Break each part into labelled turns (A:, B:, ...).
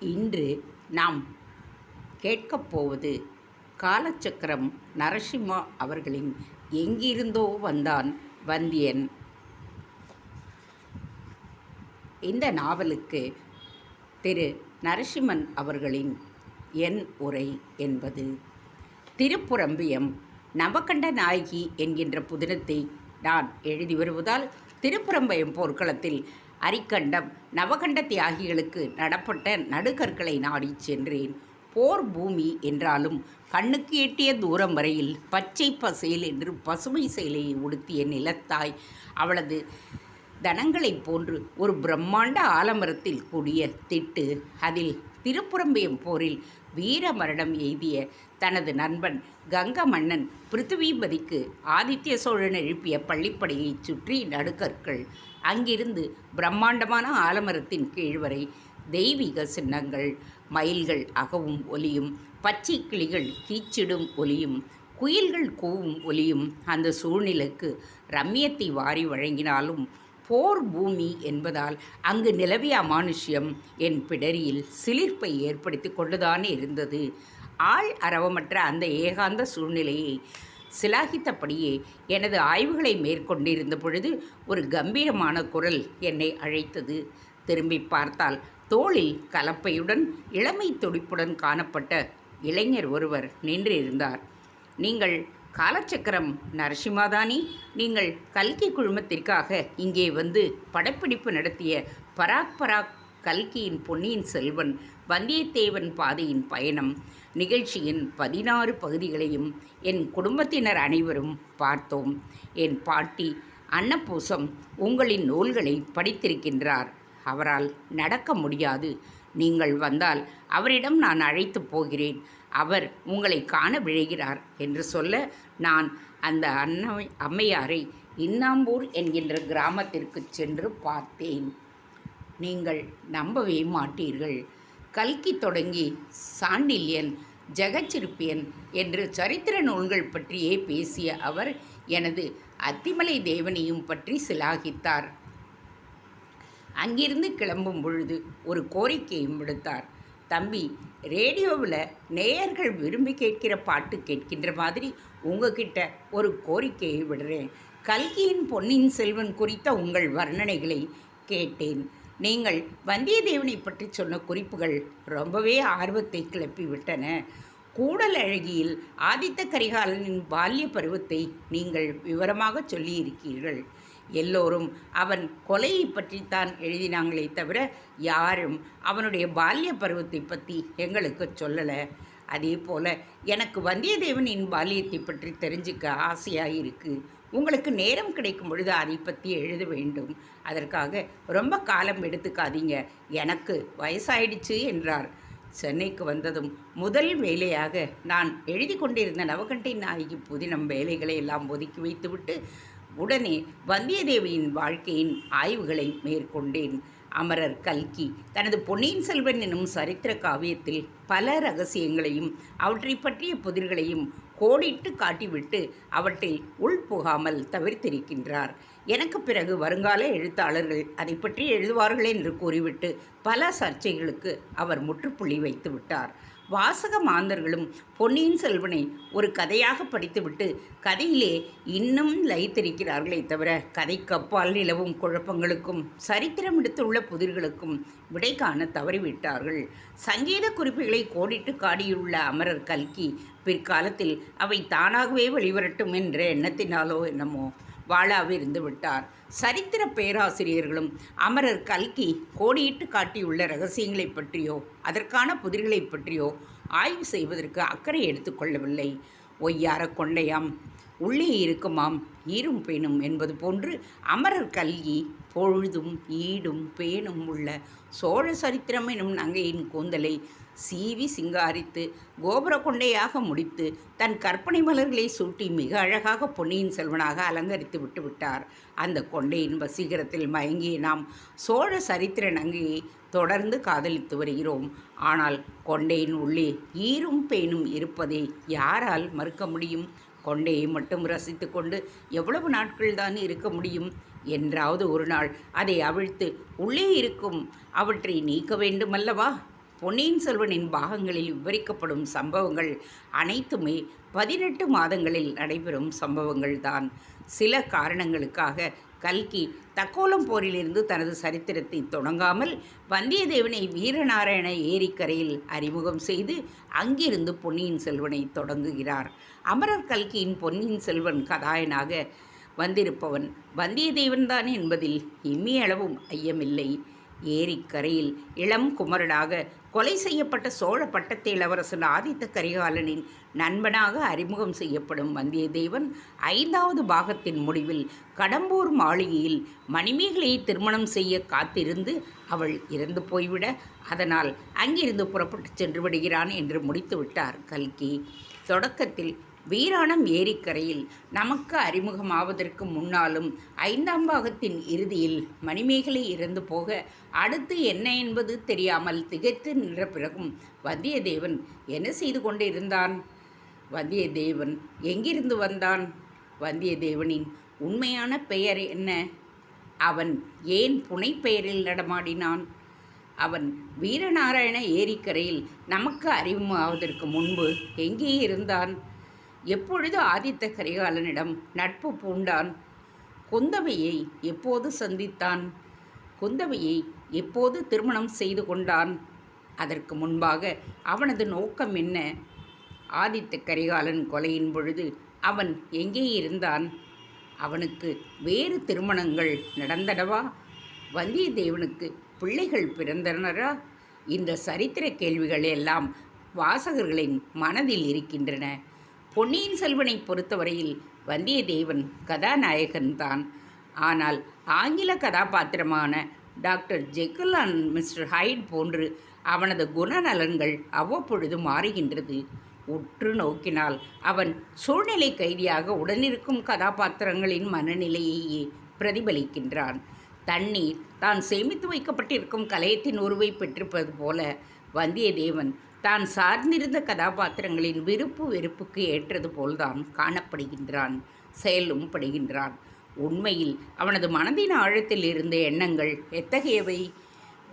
A: இன்று நாம் கேட்கப் போவது காலச்சக்கரம் நரசிம்மா அவர்களின் எங்கிருந்தோ வந்தான் வந்தியன். இந்த நாவலுக்கு திரு நரசிம்மன் அவர்களின் என் உரை என்பது: திருப்புரம்பியம் நவகண்ட நாயகி என்கின்ற புதினத்தை நான் எழுதி வருவதால் திருப்புரம்பயம் போர்க்களத்தில் அரிக்கண்டம் நவகண்ட தியாகிகளுக்கு நடப்பட்ட நடுகற்களை நாடி சென்றேன். போர் பூமி என்றாலும் கண்ணுக்கு எட்டிய தூரம் வரையில் பச்சை பசேல் என்று பசுமை சேலையை உடுத்திய நிலத்தாய் அவளது தனங்களைப் போன்று ஒரு பிரம்மாண்ட ஆலமரத்தில் கூடிய திட்டு, அதில் திருப்புரம்பியம் போரில் வீர மரணம் எய்திய தனது நண்பன் கங்க மன்னன் பிருத்திவிபதிக்கு ஆதித்ய சோழன் எழுப்பிய பள்ளிப்படையைச் சுற்றி நடுக்கற்கள். அங்கிருந்து பிரம்மாண்டமான ஆலமரத்தின் கீழ்வரை தெய்வீக சின்னங்கள், மயில்கள் அகவும் ஒலியும், பச்சை கிளிகள் கீச்சிடும் ஒலியும், குயில்கள் கூவும் ஒலியும் அந்த சூழ்நிலைக்கு ரம்மியத்தை வாரி வழங்கினாலும், போர் பூமி என்பதால் அங்கு நிலவிய அமானுஷ்யம் என் பிடரியில் சிலிர்ப்பை ஏற்படுத்தி கொண்டுதானே இருந்தது. ஆள் அரவமற்ற அந்த ஏகாந்த சூழ்நிலையை சிலாகித்தபடியே எனது ஆய்வுகளை மேற்கொண்டிருந்த பொழுது ஒரு கம்பீரமான குரல் என்னை அழைத்தது. திரும்பி பார்த்தால் தோளில் கலப்பையுடன் இளமை துடிப்புடன் காணப்பட்ட இளைஞர் ஒருவர் நின்றிருந்தார். நீங்கள் காலச்சக்கரம் நரசிம்மாதானி? நீங்கள் கல்கி குழுமத்திற்காக இங்கே வந்து படப்பிடிப்பு நடத்திய பராக் கல்கியின் பொன்னியின் செல்வன் வந்தியத்தேவன் பாதையின் பயணம் நிகழ்ச்சியின் 16 பகுதிகளையும் என் குடும்பத்தினர் அனைவரும் பார்த்தோம். என் பாட்டி அன்னப்பூசம் உங்களின் நூல்களை படித்திருக்கின்றார். அவரால் நடக்க முடியாது. நீங்கள் வந்தால் அவரிடம் நான் அழைத்து போகிறேன். அவர் உங்களை காண விழைகிறார் என்று சொல்ல, நான் அந்த அம்மையாரை இன்னாம்பூர் என்கின்ற கிராமத்திற்கு சென்று பார்த்தேன். நீங்கள் நம்பவே மாட்டீர்கள். கல்கி தொடங்கி சாண்டில்யன், ஜெகச்சிற்பியன் என்று சரித்திர நூல்கள் பற்றியே பேசிய அவர் எனது அத்திமலை தேவனையும் பற்றி சிலாகித்தார். அங்கிருந்து கிளம்பும் பொழுது ஒரு கோரிக்கையும் விடுத்தார். தம்பி, ரேடியோவில் நேயர்கள் விரும்பி கேட்கிற பாட்டு கேட்கின்ற மாதிரி உங்ககிட்ட ஒரு கோரிக்கையை விடுறேன். கல்கியின் பொன்னியின் செல்வன் குறித்த உங்கள் வர்ணனைகளை கேட்டேன். நீங்கள் வந்தியத்தேவனை பற்றி சொன்ன குறிப்புகள் ரொம்பவே ஆர்வத்தை கிளப்பிவிட்டன. கூடல் அழகியில் ஆதித்த கரிகாலனின் பால்ய பருவத்தை நீங்கள் விவரமாக சொல்லியிருக்கீர்கள். எல்லோரும் அவன் கொலையை பற்றித்தான் எழுதினாங்களே தவிர யாரும் அவனுடைய பால்ய பருவத்தை பற்றி எங்களுக்கு சொல்லலை. அதே போல் எனக்கு வந்தியத்தேவனின் பால்யத்தை பற்றி தெரிஞ்சுக்க ஆசையாக இருக்குது. உங்களுக்கு நேரம் கிடைக்கும் பொழுது அதை பற்றி எழுத வேண்டும். அதற்காக ரொம்ப காலம் எடுத்துக்காதீங்க, எனக்கு வயசாயிடுச்சு என்றார். சென்னைக்கு வந்ததும் முதல் வேலையாக நான் எழுதி கொண்டிருந்த நவகண்டை நாயகி புதினம் வேலைகளை எல்லாம் ஒதுக்கி வைத்துவிட்டு உடனே வந்தியத்தேவியின் வாழ்க்கையின் ஆய்வுகளை மேற்கொண்டேன். அமரர் கல்கி தனது பொன்னியின் செல்வன் எனும் சரித்திர காவியத்தில் பல ரகசியங்களையும் அவற்றை பற்றிய புதிர்களையும் கோடிட்டு காட்டிவிட்டு அவற்றில் உள்புகாமல் தவிர்த்திருக்கின்றார். எனக்கு பிறகு வருங்கால எழுத்தாளர்கள் அதை பற்றி எழுதுவார்கள் என்று கூறிவிட்டு பல சர்ச்சைகளுக்கு அவர் முற்றுப்புள்ளி வைத்து விட்டார். வாசக மாந்தர்களும் பொன்னியின் செல்வனை ஒரு கதையாக படித்துவிட்டு கதையிலே இன்னும் லயித்திருக்கிறார்களே தவிர கதைக்கு அப்பால் நிலவும் குழப்பங்களுக்கும் சரித்திரம் எடுத்துள்ள புதிர்களுக்கும் விடை காண தவறிவிட்டார்கள். சங்கீத குறிப்புகளை கோடிட்டு காடியுள்ள அமரர் கல்கி பிற்காலத்தில் அவை தானாகவே வெளிவரட்டும் என்ற எண்ணத்தினாலோ என்னமோ வாழாவிருந்து விட்டார். சரித்திர பேராசிரியர்களும் அமரர் கல்கி கோடியிட்டு காட்டியுள்ள ரகசியங்களை பற்றியோ அதற்கான புதிர்களை பற்றியோ ஆய்வு செய்வதற்கு அக்கறை எடுத்துக்கொள்ளவில்லை. ஒய்யார கொண்டையாம் உள்ளே இருக்குமாம் ஈரும் பேணும் என்பது போன்று அமரர் கல்கி பொழுதும் ஈடும் பேணும் உள்ள சோழ சரித்திரம் எனும் நங்கையின் கூந்தலை சீவி சிங்காரித்து கோபுர கொண்டையாக முடித்து தன் கற்பனை மலர்களை சூட்டி மிக அழகாக பொன்னியின் செல்வனாக அலங்கரித்து விட்டு விட்டார். அந்த கொண்டையின் வசீகரத்தில் மயங்கிய நாம் சோழ சரித்திர நங்கையை தொடர்ந்து காதலித்து வருகிறோம். ஆனால் கொண்டையின் உள்ளே ஈரும் பேணும் இருப்பதை யாரால் மறுக்க முடியும்? கொண்டையை மட்டும் ரசித்து கொண்டு எவ்வளவு நாட்கள் தான் இருக்க முடியும்? என்றாவது ஒரு நாள் அதை அவிழ்த்து உள்ளே இருக்கும் அவற்றை நீக்க வேண்டுமல்லவா? பொன்னியின் செல்வனின் பாகங்களில் விவரிக்கப்படும் சம்பவங்கள் அனைத்துமே 18 மாதங்களில் நடைபெறும் சம்பவங்கள்தான். சில காரணங்களுக்காக கல்கி தக்கோலம் போரிலிருந்து தனது சரித்திரத்தை தொடங்காமல் வந்தியத்தேவனை வீரநாராயண ஏரிக்கரையில் அறிமுகம் செய்து அங்கிருந்து பொன்னியின் செல்வனை தொடங்குகிறார். அமரர் கல்கியின் பொன்னியின் செல்வன் கதாயனாக வந்திருப்பவன் வந்தியத்தேவன்தான் என்பதில் இம்மியளவும் ஐயமில்லை. ஏரிக்கரையில் இளம் குமரனாக கொலை செய்யப்பட்ட சோழ பட்டத்து இளவரசன் ஆதித்த கரிகாலனின் நண்பனாக அறிமுகம் செய்யப்படும் வந்தியத்தேவன் 5வது பாகத்தின் முடிவில் கடம்பூர் மாளிகையில் மணிமேகலையை திருமணம் செய்ய காத்திருந்து அவள் இறந்து போய்விட அதனால் அங்கிருந்து புறப்பட்டு சென்று விடுகிறான் என்று முடித்து விட்டார் கல்கி. தொடக்கத்தில் வீராணம் ஏரிக்கரையில் நமக்கு அறிமுகமாவதற்கு முன்னாலும் 5ஆம் பாகத்தின் இறுதியில் மணிமேகலை இறந்து போக அடுத்து என்ன என்பது தெரியாமல் திகைத்து நின்ற பிறகும் வந்தியத்தேவன் என்ன செய்து கொண்டிருந்தான்? வந்தியத்தேவன் எங்கிருந்து வந்தான்? வந்தியத்தேவனின் உண்மையான பெயர் என்ன? அவன் ஏன் புனைப்பெயரில் நடமாடினான்? அவன் வீரநாராயண ஏரிக்கரையில் நமக்கு அறிமுகமாவதற்கு முன்பு எங்கே இருந்தான்? எப்பொழுது ஆதித்த கரிகாலனிடம் நட்பு பூண்டான்? குந்தவையை எப்போது சந்தித்தான்? குந்தவையை எப்போது திருமணம் செய்து கொண்டான்? அதற்கு முன்பாக அவனது நோக்கம் என்ன? ஆதித்த கரிகாலன் கொலையின் பொழுது அவன் எங்கே இருந்தான்? அவனுக்கு வேறு திருமணங்கள் நடந்தனவா? வந்தியத்தேவனுக்கு பிள்ளைகள் பிறந்தனரா? இந்த சரித்திர கேள்விகள் எல்லாம் வாசகர்களின் மனதில் இருக்கின்றன. பொன்னியின் செல்வனை பொறுத்தவரையில் வந்தியத்தேவன் கதாநாயகன்தான். ஆனால் ஆங்கில கதாபாத்திரமான டாக்டர் ஜெக்கில் அண்ட் மிஸ்டர் ஹைட் போன்று அவனது குணநலன்கள் அவ்வப்பொழுது மாறுகின்றது. உற்று நோக்கினால் அவன் சூழ்நிலை கைதியாக உடனிருக்கும் கதாபாத்திரங்களின் மனநிலையையே பிரதிபலிக்கின்றான். தண்ணீர் தான் சேமித்து வைக்கப்பட்டிருக்கும் கலயத்தின் உருவை பெற்றிருப்பது போல வந்தியத்தேவன் தான் சார்ந்திருந்த கதாபாத்திரங்களின் விருப்பு வெறுப்புக்கு ஏற்றது போல்தான் காணப்படுகின்றான், செயலும் படுகின்றான். உண்மையில் அவனது மனதின் ஆழத்தில் இருந்த எண்ணங்கள் எத்தகையவை?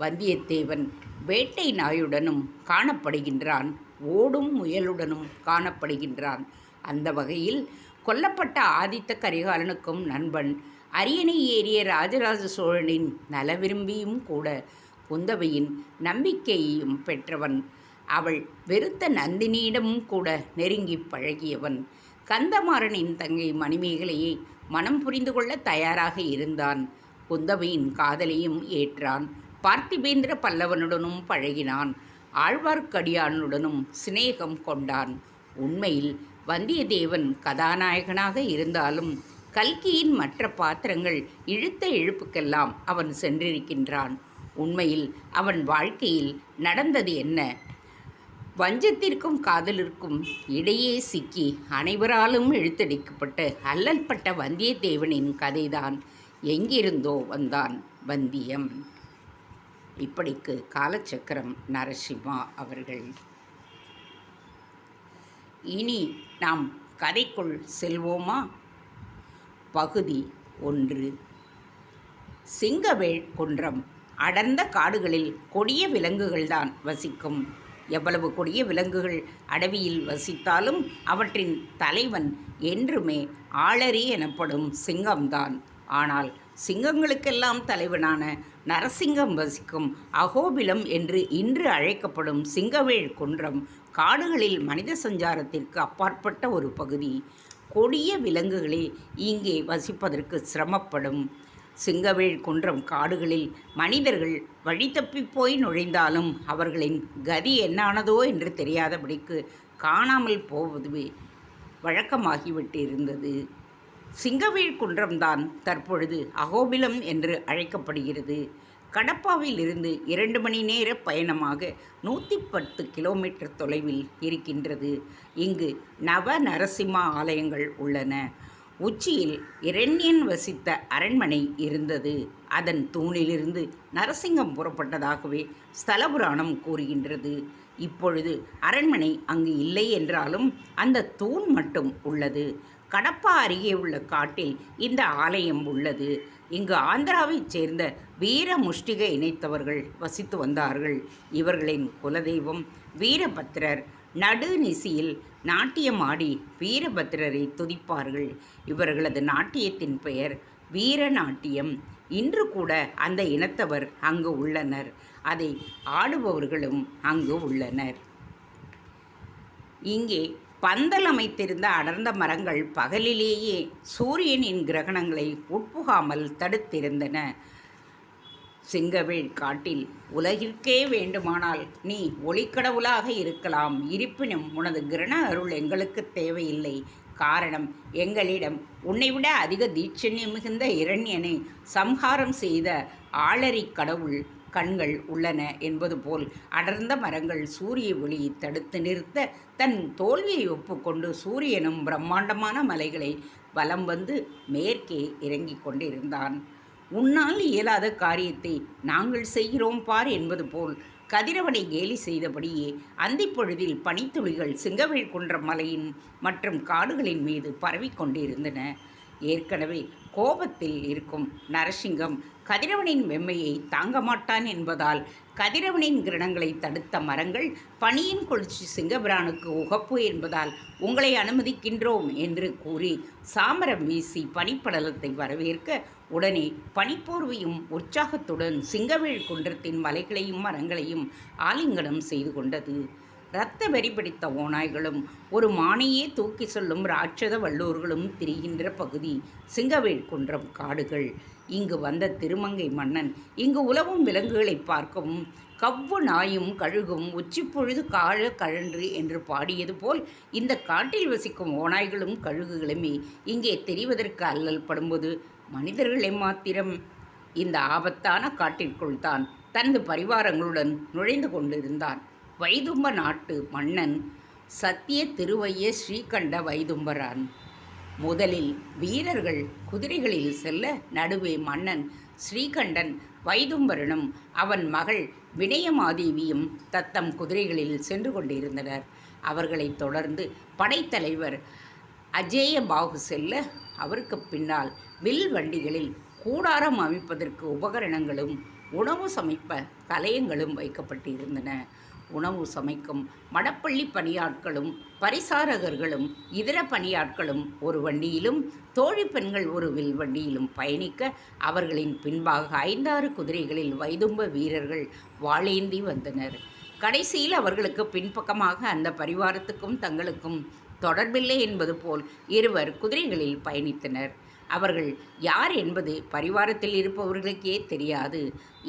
A: வந்தியத்தேவன் வேட்டை நாயுடனும் காணப்படுகின்றான், ஓடும் முயலுடனும் காணப்படுகின்றான். அந்த வகையில் கொல்லப்பட்ட ஆதித்த கரிகாலனுக்கும் நண்பன், அரியணை ஏறிய ராஜராஜ சோழனின் நல விரும்பியும் கூட குந்தவையின் நம்பிக்கையையும் பெற்றவன். அவள் வெறுத்த நந்தினியிடமும் கூட நெருங்கி பழகியவன். கந்தமாறனின் தங்கை மணிமேகலையை மனம் புரிந்து கொள்ள தயாராக இருந்தான். குந்தவையின் காதலையும் ஏற்றான். பார்த்திபேந்திர பல்லவனுடனும் பழகினான். ஆழ்வார்க்கடியானுடனும் சிநேகம் கொண்டான். உண்மையில் வந்தியத்தேவன் கதாநாயகனாக இருந்தாலும் கல்கியின் மற்ற பாத்திரங்கள் இழுத்த இழுப்புக்கெல்லாம் அவன் சென்றிருக்கின்றான். உண்மையில் அவன் வாழ்க்கையில் நடந்தது என்ன? வஞ்சத்திற்கும் காதலிற்கும் இடையே சிக்கி அனைவராலும் இழுத்தடிக்கப்பட்டு அல்லல்பட்ட வந்தியத்தேவனின் கதைதான் எங்கிருந்தோ வந்தான் வந்தியம். இப்படிக்கு காலச்சக்கரம் நரசிம்மா அவர்கள். இனி நாம் கதைக்குள் செல்வோமா? பகுதி 1. சிங்கவேள் குன்றம் அடர்ந்த காடுகளில் கொடிய விலங்குகள்தான் வசிக்கும். எவ்வளவு கொடிய விலங்குகள் அடவியில் வசித்தாலும் அவற்றின் தலைவன் என்றுமே ஆளரி எனப்படும் சிங்கம்தான். ஆனால் சிங்கங்களுக்கெல்லாம் தலைவனான நரசிங்கம் வசிக்கும் அகோபிலம் என்று இன்று அழைக்கப்படும் சிங்கவேள் குன்றம் காடுகளில் மனித சஞ்சாரத்திற்கு அப்பாற்பட்ட ஒரு பகுதி. கொடிய விலங்குகளே இங்கே வசிப்பதற்கு சிரமப்படும். சிங்கவேள் குன்றம் காடுகளில் மனிதர்கள் வழி தப்பி போய் நுழைந்தாலும் அவர்களின் கதி என்னானதோ என்று தெரியாதபடிக்கு காணாமல் போவதுவே வழக்கமாகிவிட்டிருந்தது. சிங்கவேள் குன்றம்தான் தற்பொழுது அகோபிலம் என்று அழைக்கப்படுகிறது. கடப்பாவில் இருந்து 2 மணி நேர பயணமாக 110 கிலோமீட்டர் தொலைவில் இருக்கின்றது. இங்கு நவ நரசிம்ம ஆலயங்கள் உள்ளன. உச்சியில் இரண்யன் வசித்த அரண்மனை இருந்தது. அதன் தூணிலிருந்து நரசிங்கம் புறப்பட்டதாகவே ஸ்தல புராணம் கூறுகின்றது. இப்பொழுது அரண்மனை அங்கு இல்லை என்றாலும் அந்த தூண் மட்டும் உள்ளது. கடப்பா அருகே உள்ள காட்டில் இந்த ஆலயம் உள்ளது. இங்கு ஆந்திராவைச் சேர்ந்த வீர முஷ்டிக இணைத்தவர்கள் வசித்து வந்தார்கள். இவர்களின் குலதெய்வம் வீரபத்திரர். நடுநிசியில் நாட்டியமாடி வீரபத்திரரை துதிப்பார்கள். இவர்களது நாட்டியத்தின் பெயர் வீரநாட்டியம். இன்று கூட அந்த இனத்தவர் அங்கு உள்ளனர். அதை ஆடுபவர்களும் அங்கு உள்ளனர். இங்கே பந்தல் அமைத்திருந்த அடர்ந்த மரங்கள் பகலிலேயே சூரியனின் கிரகணங்களை உட்புகாமல் தடுத்திருந்தன. சிங்கவேள் காட்டில் உலகிற்கே வேண்டுமானால் நீ ஒளிக்கடவுளாக இருக்கலாம், இருப்பினும் உனது கிரண அருள் எங்களுக்கு தேவையில்லை. காரணம், எங்களிடம் உன்னைவிட அதிக தீட்சண்யம் மிகுந்த இரண்யனை சம்ஹாரம் செய்த ஆளரி கடவுள் கண்கள் உள்ளன என்பது போல் அடர்ந்த மரங்கள் சூரிய ஒளியை தடுத்து நிறுத்த தன் தோல்வியை ஒப்புக்கொண்டு சூரியனும் பிரம்மாண்டமான மலைகளை வலம் வந்து மேற்கே இறங்கிக் கொண்டிருந்தான். உன்னால் இயலாத காரியத்தை நாங்கள் செய்கிறோம் பார் என்பது போல் கதிரவனை கேலி செய்தபடியே அந்திப்பொழுதில் பனித்துளிகள் சிங்கவேள் குன்ற மலையின் மற்றும் காடுகளின் மீது பரவிக்கொண்டிருந்தன. ஏற்கனவே கோபத்தில் இருக்கும் நரசிங்கம் கதிரவனின் வெம்மையை தாங்க மாட்டான் என்பதால் கதிரவனின் கிரணங்களை தடுத்த மரங்கள் பனியின் குளிர்ச்சி சிங்கபிரானுக்கு உகப்பு என்பதால் உங்களை அனுமதிக்கின்றோம் என்று கூறி சாமரம் வீசி பனிப்படலத்தை வரவேற்க உடனே பனிப்போர்வையும் உற்சாகத்துடன் சிங்கவேள் குன்றத்தின் மலைகளையும் மரங்களையும் ஆலிங்கனம் செய்து கொண்டது. இரத்த வெறி பிடித்த ஓநாய்களும் ஒரு மானையே தூக்கி சொல்லும் ராட்சத வல்லூர்களும் திரிகின்ற பகுதி சிங்கவேள் குன்றம் காடுகள். இங்கு வந்த திருமங்கை மன்னன் இங்கு உலவும் விலங்குகளை பார்க்கவும் கவ்வு நாயும் கழுகும் உச்சிப்பொழுது காழ கழன்று என்று பாடியது போல் இந்த காட்டில் வசிக்கும் ஓநாய்களும் கழுகுகளுமே இங்கே தெரிவதற்கு அல்லல் படும்போது மனிதர்கள் எம்மாத்திரம்? இந்த ஆபத்தான காட்டிற்குள் தான் தனது பரிவாரங்களுடன் நுழைந்து கொண்டிருந்தான் வைதும்ப நாட்டு மன்னன் சத்திய திருவைய ஸ்ரீகண்ட வைதும்பரான். முதலில் வீரர்கள் குதிரைகளில் செல்ல நடுவே மன்னன் ஸ்ரீகண்டன் வைதும்பரனும் அவன் மகள் வினயமாதேவியும் தத்தம் குதிரைகளில் சென்று கொண்டிருந்தனர். அவர்களைத் தொடர்ந்து படைத்தலைவர் அஜேயபாகு செல்ல அவருக்கு பின்னால் வில் வண்டிகளில் கூடாரம் அமைப்பதற்கு உபகரணங்களும் உணவு சமைப்ப கலயங்களும் வைக்கப்பட்டிருந்தன. உணவு சமைக்கும் மடப்பள்ளி பணியாட்களும் பரிசாரகர்களும் இதர பணியாட்களும் ஒரு வண்டியிலும் தோழி பெண்கள் ஒரு வில் வண்டியிலும் பயணிக்க அவர்களின் பின்பாக 5-6 குதிரைகளில் வைதும்ப வீரர்கள் வாளேந்தி வந்தனர். கடைசியில் அவர்களுக்கு பின்பக்கமாக அந்த பரிவாரத்துக்கும் தங்களுக்கும் தொடர்பில்லை என்பது போல் இருவர் குதிரைகளில் பயணித்தனர். அவர்கள் யார் என்பது பரிவாரத்தில் இருப்பவர்களுக்கே தெரியாது.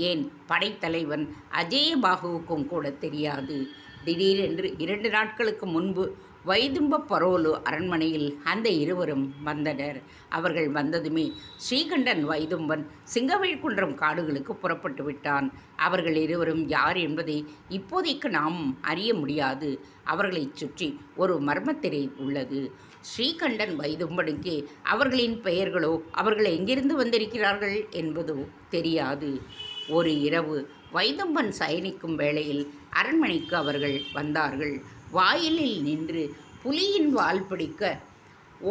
A: ஏன், படைத்தலைவன் அஜேயபாகுவுக்கும் கூட தெரியாது. திடீரென்று 2 நாட்களுக்கு முன்பு வைதும்ப பரோலு அரண்மனையில் அந்த இருவரும் வந்தனர். அவர்கள் வந்ததுமே ஸ்ரீகண்டன் வைதும்பன் சிங்கவேள் குன்றம் காடுகளுக்கு புறப்பட்டு விட்டான். அவர்கள் இருவரும் யார் என்பதை இப்போதைக்கு நாம் அறிய முடியாது. அவர்களைச் சுற்றி ஒரு மர்மத்திரை உள்ளது. ஸ்ரீகண்டன் வைதும்பனுக்கே அவர்களின் பெயர்களோ அவர்கள் எங்கிருந்து வந்திருக்கிறார்கள் என்பதோ தெரியாது. ஒரு இரவு வைதும்பன் சயனிக்கும் வேளையில் அரண்மனைக்கு அவர்கள் வந்தார்கள். வாயிலில் நின்று புலியின் வால் பிடிக்க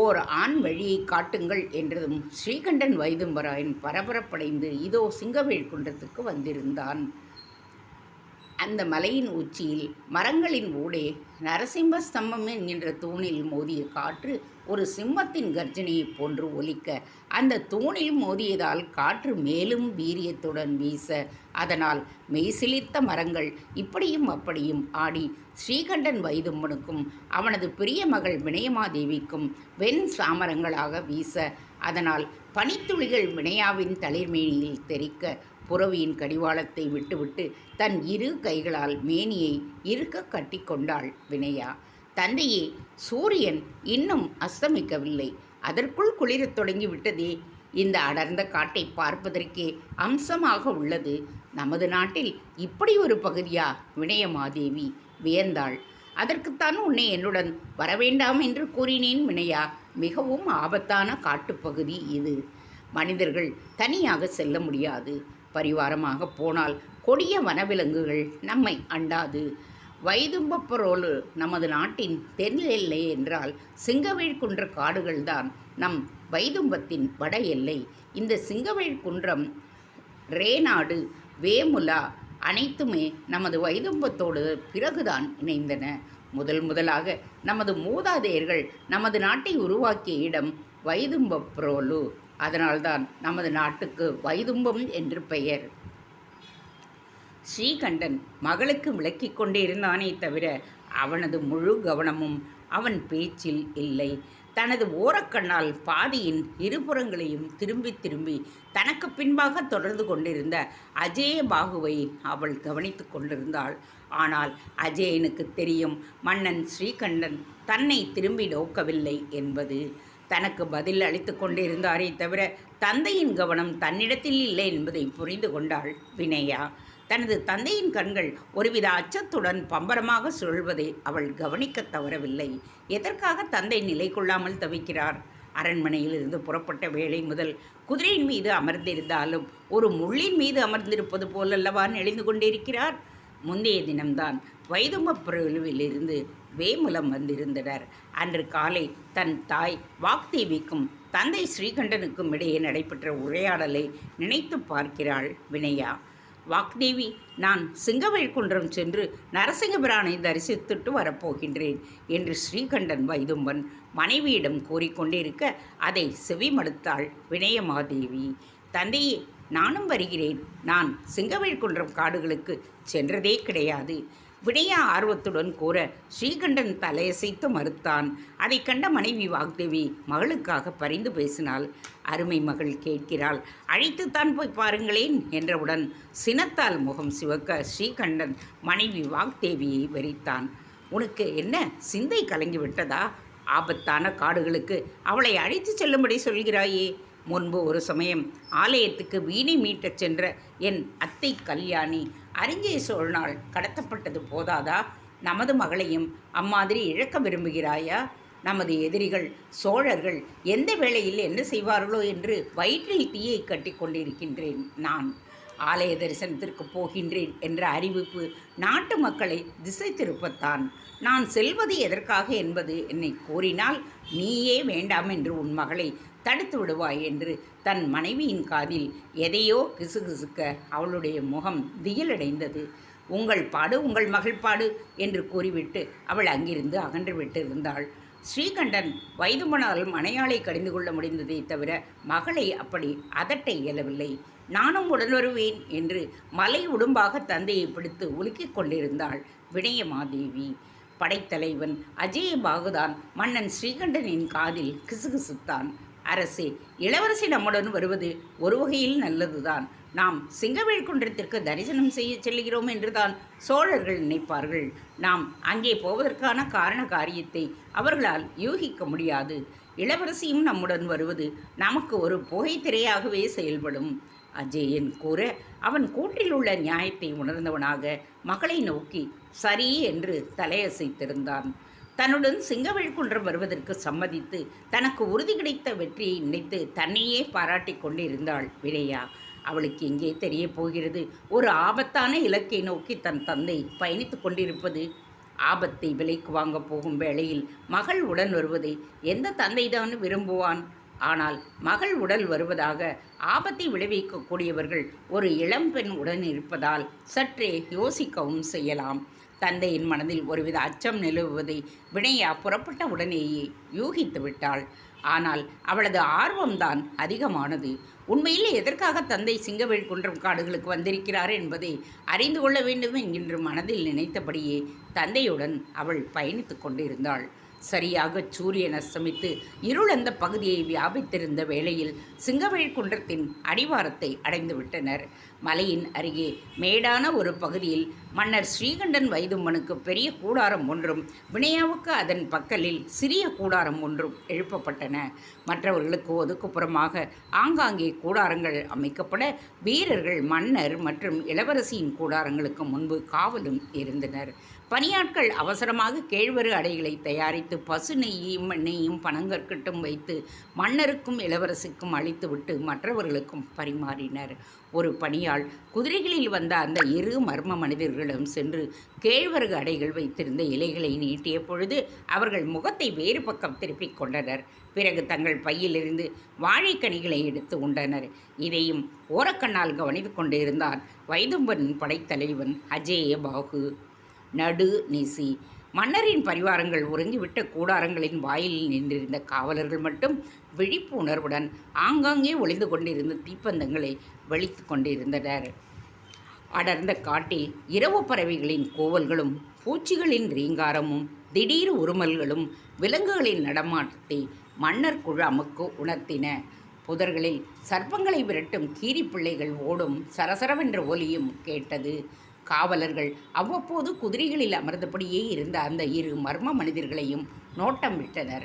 A: ஓர் ஆண் வழியை காட்டுங்கள் என்றதும் ஸ்ரீகண்டன் வைதும்பராயன் பரபரப்படைந்து இதோ சிங்கவேள் குன்றத்துக்கு வந்திருந்தான். அந்த மலையின் உச்சியில் மரங்களின் ஊடே நரசிம்ம ஸ்தம்பம் என்கின்ற தூணில் மோதிய காற்று ஒரு சிம்மத்தின் கர்ஜனையைப் போன்று ஒலிக்க அந்த தூணில் மோதியதால் காற்று மேலும் வீரியத்துடன் வீச அதனால் மெய்சிலிர்த்த மரங்கள் இப்படியும் அப்படியும் ஆடி ஸ்ரீகண்டன் வைதும்பனுக்கும் அவனது பிரிய மகள் வினயமாதேவிக்கும் வெண் சாமரங்களாக வீச அதனால் பனித்துளிகள் வினயாவின் தளிர்மேனியில் தெறிக்க புறவியின் கடிவாளத்தை விட்டுவிட்டு தன் 2 கைகளால் மேனியை இறுக்க கட்டி கொண்டாள் வினயா. தந்தையே, சூரியன் இன்னும் அஸ்தமிக்கவில்லை, அதற்குள் குளிரத் தொடங்கிவிட்டதே. இந்த அடர்ந்த காட்டை பார்ப்பதற்கே அம்சமாக உள்ளது. நமது நாட்டில் இப்படி ஒரு பகுதியா? வினயமாதேவி வியந்தாள். அதற்குத்தான் உன்னை என்னுடன் வரவேண்டாம் என்று கூறினேன் வினயா. மிகவும் ஆபத்தான காட்டுப்பகுதி இது. மனிதர்கள் தனியாக செல்ல முடியாது. பரிவாரமாக போனால் கொடிய வனவிலங்குகள் நம்மை அண்டாது. வைதும்பப்பரோலு நமது நாட்டின் தென் எல்லை என்றால் சிங்கவேள் குன்ற காடுகள்தான் நம் வைதும்பத்தின் வட எல்லை. இந்த சிங்கவேல் குன்றம், ரேநாடு, வேமுலா அனைத்துமே நமது வைதும்பத்தோடு பிறகுதான் இணைந்தன. முதலாக நமது மூதாதையர்கள் நமது நாட்டை உருவாக்கிய இடம் வைதும்பப்ரோலு. அதனால்தான் நமது நாட்டுக்கு வைதும்பம் என்று பெயர். ஸ்ரீகண்டன் மகளுக்கு விளக்கிக் கொண்டே இருந்தானே தவிர அவனது முழு கவனமும் அவன் பேச்சில் இல்லை. தனது ஓரக்கண்ணால் பாதியின் இருபுறங்களையும் திரும்பி திரும்பி தனக்கு பின்பாக தொடர்ந்து கொண்டிருந்த அஜேயபாகுவை அவள் கவனித்து கொண்டிருந்தாள். ஆனால் அஜயனுக்கு தெரியும், மன்னன் ஸ்ரீகண்டன் தன்னை திரும்பி நோக்கவில்லை என்பது. தனக்கு பதில் அளித்து கொண்டிருந்தாரே தவிர தந்தையின் கவனம் தன்னிடத்தில் இல்லை என்பதை புரிந்து கொண்டாள் வினயா. தனது தந்தையின் கண்கள் ஒருவித அச்சத்துடன் பம்பரமாக சுழல்வதை அவள் கவனிக்க தவறவில்லை. எதற்காக தந்தை நிலை கொள்ளாமல் தவிக்கிறார்? அரண்மனையிலிருந்து புறப்பட்ட வேளை முதல் குதிரையின் மீது அமர்ந்திருந்தாலும் ஒரு முள்ளின் மீது அமர்ந்திருப்பது போலல்லவா நெளிந்து கொண்டிருக்கிறார். முந்தைய தினம்தான் வைதும்பப்புரவிலிருந்து வேமுலம் வந்திருந்தனர். அன்று காலை தன் தாய் வாக்தேவிக்கும் தந்தை ஸ்ரீகண்டனுக்கும் இடையே நடைபெற்ற உரையாடலை நினைத்து பார்க்கிறாள் வினயா. வாக்தேவி, நான் சிங்கவேல்குன்றம் சென்று நரசிங்கபிரானை தரிசித்துட்டு வரப்போகின்றேன் என்று ஸ்ரீகண்டன் வைதும்பன் மனைவியிடம் கூறிக்கொண்டிருக்க அதை செவிமடுத்தாள் வினயமாதேவி. தந்தையே, நானும் வருகிறேன். நான் சிங்கவேல்குன்றம் காடுகளுக்கு சென்றதே கிடையாது. வினயா ஆர்வத்துடன் கூற ஸ்ரீகண்டன் தலையசைத்து மறுத்தான். அதை கண்ட மனைவி வாக்தேவி மகளுக்காக பரிந்து பேசினாள். அருமை மகள் கேட்கிறாள், அழைத்துத்தான் போய் பாருங்களேன் என்றவுடன் சினத்தால் முகம் சிவக்க ஸ்ரீகண்டன் மனைவி வாக்தேவியை வெறித்தான். உனக்கு என்ன சிந்தை கலங்கிவிட்டதா? ஆபத்தான காடுகளுக்கு அவளை அழைத்து செல்லும்படி சொல்கிறாயே. முன்பு ஒரு சமயம் ஆலயத்துக்கு வீணை மீட்டச் சென்ற என் அத்தை கல்யாணி அரிஞ்சய சோழனால் கடத்தப்பட்டது போதாதா? நமது மகளையும் அம்மாதிரி இழக்க விரும்புகிறாயா? நமது எதிரிகள் சோழர்கள் எந்த வேளையில் என்ன செய்வார்களோ என்று வயிற்றில் தீயை கட்டி கொண்டிருக்கின்றேன். நான் ஆலய தரிசனத்திற்கு போகின்றேன் என்ற அறிவிப்பு நாட்டு மக்களை திசை திருப்பத்தான். நான் செல்வது எதற்காக என்பது என்னை கூறினால் நீயே வேண்டாம் என்று உன் மகளை தடுத்து விடுவாய் என்று தன் மனைவியின் காதில் எதையோ கிசுகிசுக்க அவளுடைய முகம் திகிலடைந்தது. உங்கள் பாடு உங்கள் மகள் பாடு என்று கூறிவிட்டு அவள் அங்கிருந்து அகன்று விட்டிருந்தாள். ஸ்ரீகண்டன் வைதும்பனால் மனையாளை கடிந்து கொள்ள முடிந்ததை தவிர மகளை அப்படி அதட்ட இயலவில்லை. நானும் உடன் வருவேன் என்று மலை உடும்பாக தந்தையை பிடித்து உலுக்கிக் கொண்டிருந்தாள் வினயமாதேவி. படைத்தலைவன் அஜேயபாகுதான் மன்னன் ஸ்ரீகண்டனின் காதில் கிசுகிசுத்தான். அரசே, இளவரசி நம்முடன் வருவது ஒரு வகையில் நல்லதுதான். நாம் சிங்கவேல்குன்றத்திற்கு தரிசனம் செய்ய செல்கிறோம் என்றுதான் சோழர்கள் நினைப்பார்கள். நாம் அங்கே போவதற்கான காரண காரியத்தை அவர்களால் யூகிக்க முடியாது. இளவரசியும் நம்முடன் வருவது நமக்கு ஒரு புகைத்திரையாகவே செயல்படும். அஜயன் கூற அவன் கூற்றில் உள்ள நியாயத்தை உணர்ந்தவனாக மகளை நோக்கி சரி என்று தலையசைத்திருந்தான். தன்னுடன் சிங்கவேல்குன்றம் வருவதற்கு சம்மதித்து தனக்கு உறுதி கிடைத்த வெற்றியை நினைத்து தன்னையே பாராட்டி கொண்டிருந்தாள் வினயா. அவளுக்கு எங்கே தெரிய போகிறது, ஒரு ஆபத்தான இலக்கை நோக்கி தன் தந்தை பயணித்து கொண்டிருப்பது. ஆபத்தை விலைக்கு வாங்க போகும் வேளையில் மகள் உடன் வருவதை எந்த தந்தைதான் விரும்புவான்? ஆனால் மகள் உடல் வருவதாக ஆபத்தை விளைவிக்கக்கூடியவர்கள் ஒரு இளம்பெண் உடன் இருப்பதால் சற்றே யோசிக்கவும் செய்யலாம். தந்தையின் மனதில் ஒருவித அச்சம் நிலவுவதை வினயா புறப்பட்ட உடனேயே யூகித்து விட்டாள். ஆனால் அவளது ஆர்வம்தான் அதிகமானது. உண்மையில் எதற்காக தந்தை சிங்கவேல்குன்றம் காடுகளுக்கு வந்திருக்கிறார் என்பதை அறிந்து கொள்ள வேண்டும் என்கின்ற மனதில் நினைத்தபடியே தந்தையுடன் அவள் பயணித்து கொண்டிருந்தாள். சரியாக சூரியன் அஸ்தமித்து இருள் அந்த பகுதியை வியாபித்திருந்த வேளையில் சிங்கவேல்குன்றத்தின் அடிவாரத்தை அடைந்துவிட்டனர். மலையின் அருகே மேடான ஒரு பகுதியில் மன்னர் ஸ்ரீகண்டன் வைதும்பனுக்கு பெரிய கூடாரம் ஒன்றும் வினயாவுக்கு அதன் பக்கலில் சிறிய கூடாரம் ஒன்றும் எழுப்பப்பட்டன. மற்றவர்களுக்கு ஒதுக்குப்புறமாக ஆங்காங்கே கூடாரங்கள் அமைக்கப்பட வீரர்கள் மன்னர் மற்றும் இளவரசியின் கூடாரங்களுக்கு முன்பு காவலும் இருந்தனர். பணியாட்கள் அவசரமாக கேழ்வரு அடைகளை தயாரித்து பசு நெய்யும் எண்ணெயும் பனங்கற்கட்டும் வைத்து மன்னருக்கும் இளவரசிக்கும் அளித்துவிட்டு மற்றவர்களுக்கும் பரிமாறினர். ஒரு பணியாள் குதிரைகளில் வந்த அந்த இரு மர்ம மனிதர்களிடம் சென்று கேழ்வரகு அடைகள் வைத்திருந்த இலைகளை நீட்டிய பொழுது அவர்கள் முகத்தை வேறு பக்கம் திருப்பிக் கொண்டனர். பிறகு தங்கள் பையிலிருந்து வாழைக்கனிகளை எடுத்து உண்டனர். இதையும் ஓரக்கண்ணால் கவனித்து கொண்டிருந்தான் வைதும்பனின் படைத்தலைவன் அஜேயபாகு. நடு நிசி மன்னரின் பரிவாரங்கள் உறங்கிவிட்ட கூடாரங்களின் வாயிலில் நின்றிருந்த காவலர்கள் மட்டும் விழிப்பு உணர்வுடன் ஆங்காங்கே ஒளிந்து கொண்டிருந்த தீப்பந்தங்களை வெளித்து கொண்டிருந்தனர். அடர்ந்த காட்டில் இரவு பறவைகளின் கோவல்களும் பூச்சிகளின் ரீங்காரமும் திடீர் உருமல்களும் விலங்குகளின் நடமாட்டத்தை மன்னர் குழாமுக்கு உணர்த்தின. புதர்களில் சர்ப்பங்களை விரட்டும் கீரிப்பிள்ளைகள் ஓடும் சரசரவென்ற ஒலியும் கேட்டது. காவலர்கள் அவ்வப்போது குதிரைகளில் அமர்ந்தபடியே இருந்த அந்த இரு மர்ம மனிதர்களையும் நோட்டம் விட்டனர்.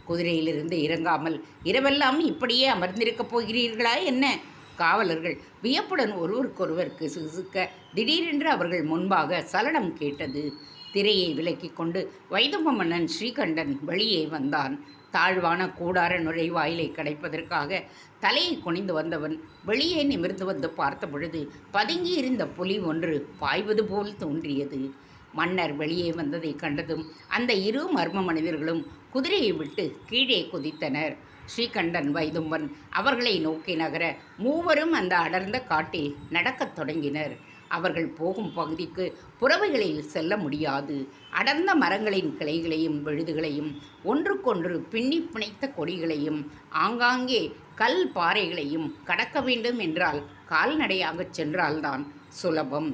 A: குதிரையிலிருந்து இறங்காமல் இரவெல்லாம் இப்படியே அமர்ந்திருக்கப் போகிறீர்களா என்ன? காவலர்கள் வியப்புடன் ஒருவருக்கொருவர் கிசுகிசுக்க திடீரென்று அவர்கள் முன்பாக சலனம் கேட்டது. திரையை விலக்கிக் கொண்டு வைதும்ப மன்னன் ஸ்ரீகண்டன் வெளியே வந்தான். தாழ்வான கூடார நுழைவாயிலை கடைப்பதற்காக தலையை குனிந்து வந்தவன் வெளியே நிமிர்ந்து வந்து பார்த்த பொழுது பதுங்கியிருந்த புலி ஒன்று பாய்வது போல் தோன்றியது. மன்னர் வெளியே வந்ததை கண்டதும் அந்த இரு மர்ம மனிதர்களும் குதிரையை விட்டு கீழே குதித்தனர். ஸ்ரீகண்டன் வைதும்பன் அவர்களை நோக்கி நகர மூவரும் அந்த அடர்ந்த காட்டில் நடக்கத் தொடங்கினர். அவர்கள் போகும் பகுதிக்கு புறவைகளில் செல்ல முடியாது. அடர்ந்த மரங்களின் கிளைகளையும் விழுதுகளையும் ஒன்றுக்கொன்று பின்னி பிணைத்த கொடிகளையும் ஆங்காங்கே கல் பாறைகளையும் கடக்க வேண்டும் என்றால் கால்நடையாகச் சென்றால்தான் சுலபம்.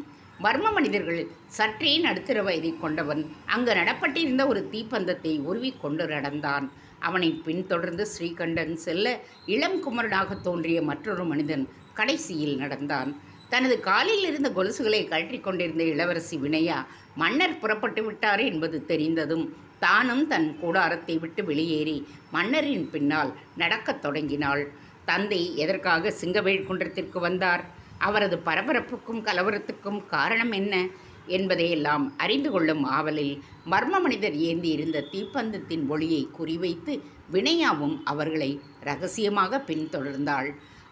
A: மர்ம மனிதர்கள் சற்றே நடுத்தர வயதை கொண்டவன் அங்கு நடப்பட்டிருந்த ஒரு தீப்பந்தத்தை உருவிக்கொண்டு நடந்தான். அவனை பின்தொடர்ந்து ஸ்ரீகண்டன் செல்ல இளம் குமரனாக தோன்றிய மற்றொரு மனிதன் கடைசியில் நடந்தான். தனது காலில் இருந்த கொலுசுகளை கழற்றி கொண்டிருந்த இளவரசி வினயா மன்னர் புறப்பட்டு விட்டார் என்பது தெரிந்ததும் தானும் தன் கூடாரத்தை விட்டு வெளியேறி மன்னரின் பின்னால் நடக்கத் தொடங்கினாள். தந்தை எதற்காக சிங்கவேழ்குன்றத்திற்கு வந்தார்? அவரது பரபரப்புக்கும் கலவரத்துக்கும் காரணம் என்ன என்பதையெல்லாம் அறிந்து கொள்ளும் ஆவலில் மர்ம மனிதர் ஏந்தி இருந்த தீப்பந்தத்தின் ஒளியை குறிவைத்து வினயாவும் அவர்களை இரகசியமாக பின்தொடர்ந்தாள்.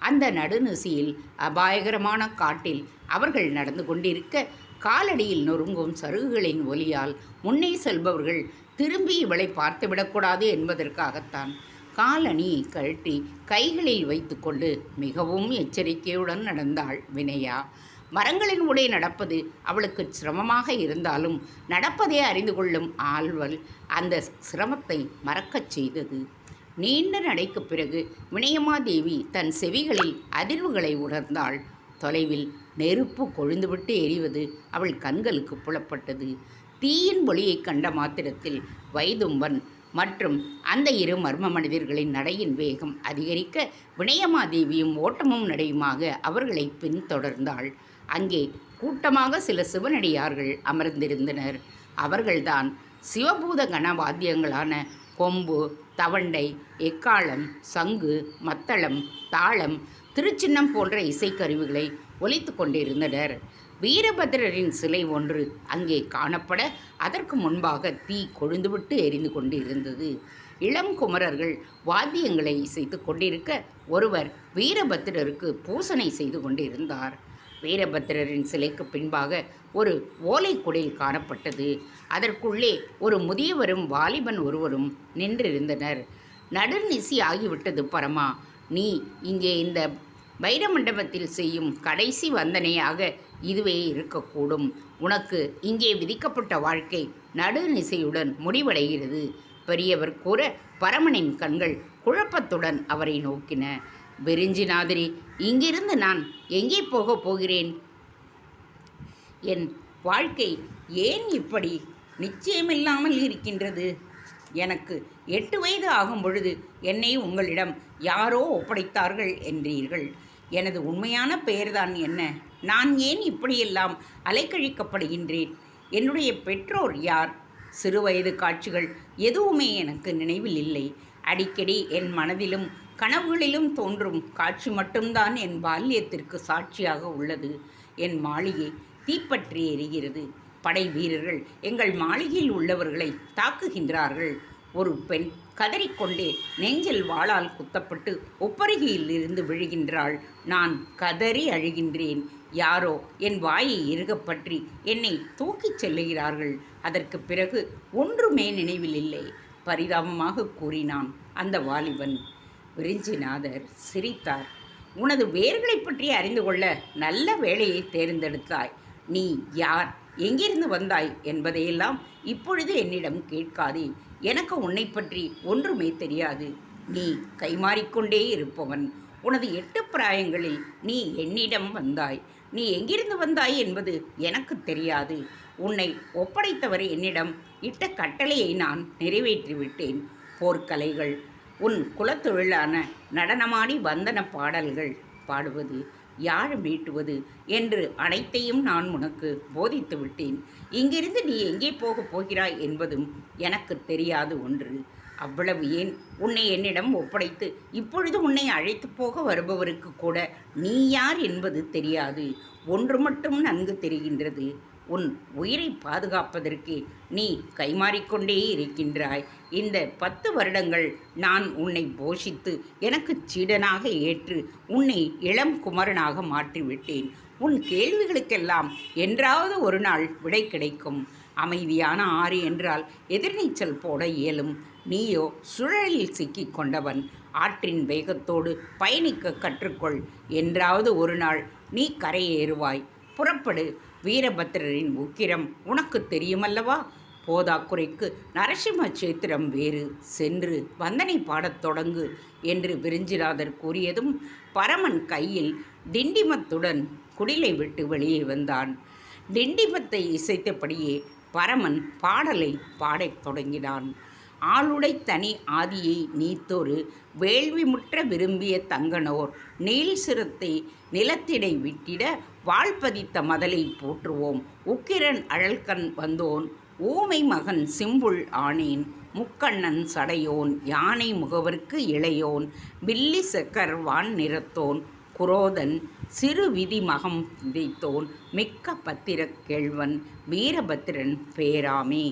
A: அந்த நடுநிசியில் அபாயகரமான காட்டில் அவர்கள் நடந்து கொண்டிருக்க காலடியில் நொறுங்கும் சருகுகளின் ஒலியால் முன்னே செல்பவர்கள் திரும்பி இவளை பார்த்துவிடக்கூடாது என்பதற்காகத்தான் காலணியை கழற்றி கைகளில் வைத்து கொண்டு மிகவும் எச்சரிக்கையுடன் நடந்தாள் வினயா. மரங்களின் ஊடே நடப்பது அவளுக்கு சிரமமாக இருந்தாலும் நடப்பதை அறிந்து கொள்ளும் ஆழ்வல் அந்த சிரமத்தை மறக்கச் செய்தது. நீண்ட நடைக்கு பிறகு வினயமாதேவி தன் செவிகளில் அதிர்வுகளை உணர்ந்தாள். தொலைவில் நெருப்பு கொழுந்துவிட்டு எரிவது அவள் கண்களுக்கு புலப்பட்டது. தீயின் ஒளியை கண்ட மாத்திரத்தில் வைதும்பன் மற்றும் அந்த இரு மர்ம மனிதர்களின் நடையின் வேகம் அதிகரிக்க வினயமாதேவியும் ஓட்டமும் நடையுமாக அவர்களை பின்தொடர்ந்தாள். அங்கே கூட்டமாக சில சிவனடியார்கள் அமர்ந்திருந்தனர். அவர்கள்தான் சிவபூத கணவாத்தியங்களான கொம்பு, தவண்டை, எக்காளம், சங்கு, மத்தளம், தாளம், திருச்சின்னம் போன்ற இசைக்கருவிகளை ஒலித்து கொண்டிருந்தனர். வீரபத்ரரின் சிலை ஒன்று அங்கே காணப்பட அதற்கு முன்பாக தீ கொழுந்துவிட்டு எரிந்து கொண்டிருந்தது. இளம் குமரர்கள் வாத்தியங்களை இசைத்து கொண்டிருக்க ஒருவர் வீரபத்ரருக்கு பூசனை செய்து கொண்டிருந்தார். வீரபத்ரரின் சிலைக்கு பின்பாக ஒரு ஓலைக்குடில் காணப்பட்டது. அதற்குள்ளே ஒரு முதியவரும் வாலிபன் ஒருவரும் நின்றிருந்தனர். நடுநிசி ஆகிவிட்டது பரமா, நீ இங்கே இந்த வைர மண்டபத்தில் செய்யும் கடைசி வந்தனையாக இதுவே இருக்கக்கூடும். உனக்கு இங்கே விதிக்கப்பட்ட வாழ்க்கை நடுநிசையுடன் முடிவடைகிறது. பெரியவர் கூற பரமனின் கண்கள் குழப்பத்துடன் அவரை நோக்கின. விரிஞ்சிநாதரி, இங்கிருந்து நான் எங்கே போகப் போகிறேன்? என் வாழ்க்கை ஏன் இப்படி நிச்சயமில்லாமல் இருக்கின்றது? எனக்கு 8 வயது ஆகும் பொழுது என்னை உங்களிடம் யாரோ ஒப்படைத்தார்கள் என்றீர்கள். எனது உண்மையான பெயர்தான் என்ன? நான் ஏன் இப்படியெல்லாம் அலைக்கழிக்கப்படுகின்றேன்? என்னுடைய பெற்றோர் யார்? சிறுவயது காட்சிகள் எதுவுமே எனக்கு நினைவில் இல்லை. அடிக்கடி என் மனதிலும் கனவுகளிலும் தோன்றும் காட்சி மட்டும்தான் என் பால்யத்திற்கு சாட்சியாக உள்ளது. என் மாளிகை தீப்பற்றி எரிகிறது. படை வீரர்கள் எங்கள் மாளிகையில் உள்ளவர்களை தாக்குகின்றார்கள். ஒரு பெண் கதறிக்கொண்டே நெஞ்சில் வாளால் குத்தப்பட்டு ஒப்பருகியில் இருந்து விழுகின்றாள். நான் கதறி அழுகின்றேன். யாரோ என் வாயை இறுகப் பற்றி என்னை தூக்கிச் செல்லுகிறார்கள். அதற்கு பிறகு ஒன்றுமே நினைவில் இல்லை, பரிதாபமாக கூறினான் அந்த வாலிபன். விரிஞ்சிநாதர் சிரித்தார். உனது வேர்களை பற்றி அறிந்து கொள்ள நல்ல வேளையை தேர்ந்தெடுத்தாய். நீ யார், எங்கிருந்து வந்தாய் என்பதையெல்லாம் இப்பொழுது என்னிடம் கேட்காதே. எனக்கு உன்னை பற்றி ஒன்றுமே தெரியாது. நீ கைமாறிக்கொண்டே இருப்பவன். உனது 8 பிராயங்களில் நீ என்னிடம் வந்தாய். நீ எங்கிருந்து வந்தாய் என்பது எனக்கு தெரியாது. உன்னை ஒப்படைத்தவர் என்னிடம் இட்ட கட்டளையை நான் நிறைவேற்றிவிட்டேன். போர்க்கலைகள், உன் குலத்தொழிலான நடனமாடி வந்தன பாடல்கள் பாடுவது, யாழ் மீட்டுவது என்று அனைத்தையும் நான் உனக்கு போதித்து விட்டேன். இங்கிருந்து நீ எங்கே போகப் போகிறாய் என்பதும் எனக்கு தெரியாது ஒன்று. அவ்வளவு ஏன், உன்னை என்னிடம் ஒப்படைத்து இப்பொழுது உன்னை அழைத்து போக வருபவருக்கு கூட நீ யார் என்பது தெரியாது. ஒன்று மட்டும் நன்கு தெரிகின்றது, உன் உயிரை பாதுகாப்பதற்கே நீ கைமாறிக்கொண்டே இருக்கின்றாய். இந்த 10 வருடங்கள் நான் உன்னை போஷித்து எனக்கு சீடனாக ஏற்று உன்னை இளம் குமரனாக மாற்றிவிட்டேன். உன் கேள்விகளுக்கெல்லாம் என்றாவது ஒரு நாள் விடை கிடைக்கும். அமைதியான ஆறு என்றால் எதிர்நீச்சல் போட இயலும். நீயோ சுழலில் சிக்கிக் கொண்டவன். ஆற்றின் வேகத்தோடு பயணிக்க கற்றுக்கொள். என்றாவது ஒரு நாள் நீ கரையேறுவாய். புறப்படு. வீரபத்திரரின் உக்கிரம் உனக்கு தெரியுமல்லவா? போதாக்குறைக்கு நரசிம்ம சேத்திரம் வேறு. சென்று வந்தனை பாடத் தொடங்கு என்று விரிஞ்சிநாதர் கூறியதும் பரமன் கையில் டிண்டிமத்துடன் குடிலை விட்டு வெளியே வந்தான். டிண்டிமத்தை இசைத்தபடியே பரமன் பாடலை பாடத் தொடங்கினான். ஆளுடை தனி ஆதியை நீத்தொரு வேள்வி முற்ற விரும்பிய தங்கனோர் நீள் சிரத்தை நிலத்திடை விட்டிட வாழ்பதித்த மதலை போற்றுவோம். உக்கிரன் அழல்கண் வந்தோன் ஊமை மகன் சிம்புள் ஆனேன். முக்கண்ணன் சடையோன் யானை முகவர்க்கு இளையோன் வில்லி செக்கர் வான் நிறத்தோன் குரோதன் சிறு விதி மகம் விதைத்தோன் மிக்க பத்திரக் கேழ்வன் வீரபத்திரன் பேராமே.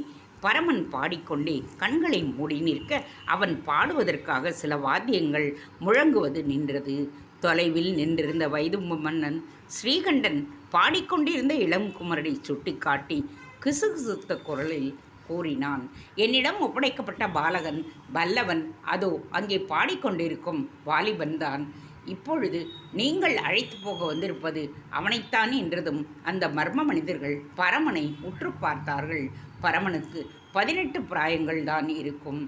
A: பரமன் பாடிக்கொண்டே கண்களை மூடி நிற்க அவன் பாடுவதற்காக சில வாத்தியங்கள் முழங்குவது நின்றது. தொலைவில் நின்றிருந்த வைதும்பு மன்னன் ஸ்ரீகண்டன் பாடிக்கொண்டிருந்த இளம் குமரனை சுட்டிக்காட்டி கிசுகிசுத்த குரலில் கூறினான். என்னிடம் ஒப்படைக்கப்பட்ட பாலகன் வல்லவன் அதோ அங்கே பாடிக்கொண்டிருக்கும் வாலிபன்தான். இப்பொழுது நீங்கள் அழைத்து போக வந்திருப்பது அவனைத்தான் என்றதும் அந்த மர்ம மனிதர்கள் பரமனை உற்று பார்த்தார்கள். பரமனுக்கு 18 பிராயங்கள் தான் இருக்கும்.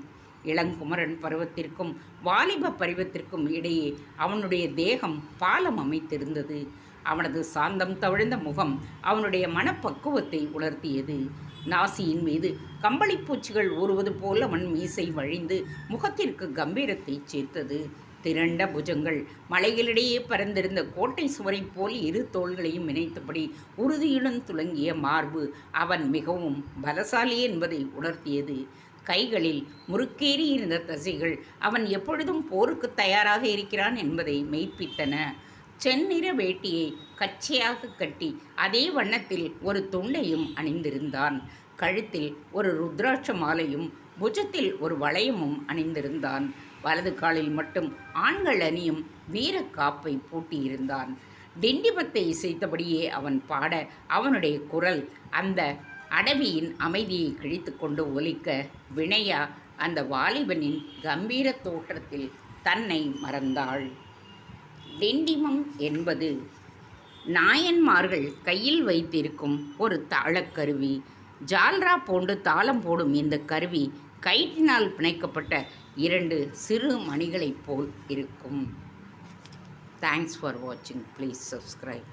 A: இளங்குமரன் பருவத்திற்கும் வாலிப பருவத்திற்கும் இடையே அவனுடைய தேகம் பாலம் அமைத்திருந்தது. அவனது சாந்தம் தவிழ்ந்த முகம் அவனுடைய மனப்பக்குவத்தை உணர்த்தியது. நாசியின் மீது கம்பளிப்பூச்சிகள் ஊறுவது போல் அவன் மீசை வழிந்து முகத்திற்கு கம்பீரத்தை சேர்த்தது. திரண்ட புஜங்கள், மலைகளிடையே பறந்திருந்த கோட்டை சுவரை போல் இரு தோள்களையும் இணைத்தபடி உறுதியுடன் துலங்கிய மார்பு அவன் மிகவும் பலசாலி என்பதை உணர்த்தியது. கைகளில் முறுக்கேறி இருந்த தசைகள் அவன் எப்பொழுதும் போருக்கு தயாராக இருக்கிறான் என்பதை மெய்ப்பித்தன. செந்நிற வேட்டியை கச்சையாக கட்டி அதே வண்ணத்தில் ஒரு துண்டையும் அணிந்திருந்தான். கழுத்தில் ஒரு ருத்ராட்ச மாலையும் புஜத்தில் ஒரு வளையமும் அணிந்திருந்தான். வலது காலில் மட்டும் ஆண்கள் அணியும் வீரக்காப்பை பூட்டியிருந்தான். டிண்டிமத்தை இசைத்தபடியே அவன் பாட அவனுடைய குரல் அந்த அடவியின் அமைதியை கிழித்து கொண்டு ஒலிக்க வினயா அந்த வாலிபனின் கம்பீர தோற்றத்தில் தன்னை மறந்தாள். டிண்டிமம் என்பது நாயன்மார்கள் கையில் வைத்திருக்கும் ஒரு தாளக்கருவி. ஜால்ரா போன்று தாளம் போடும் இந்த கருவி கயிற்றினால் பிணைக்கப்பட்ட 2 சிறு மணிகளைப் போல் இருக்கும். தேங்க்ஸ் ஃபார் வாட்சிங். Please subscribe.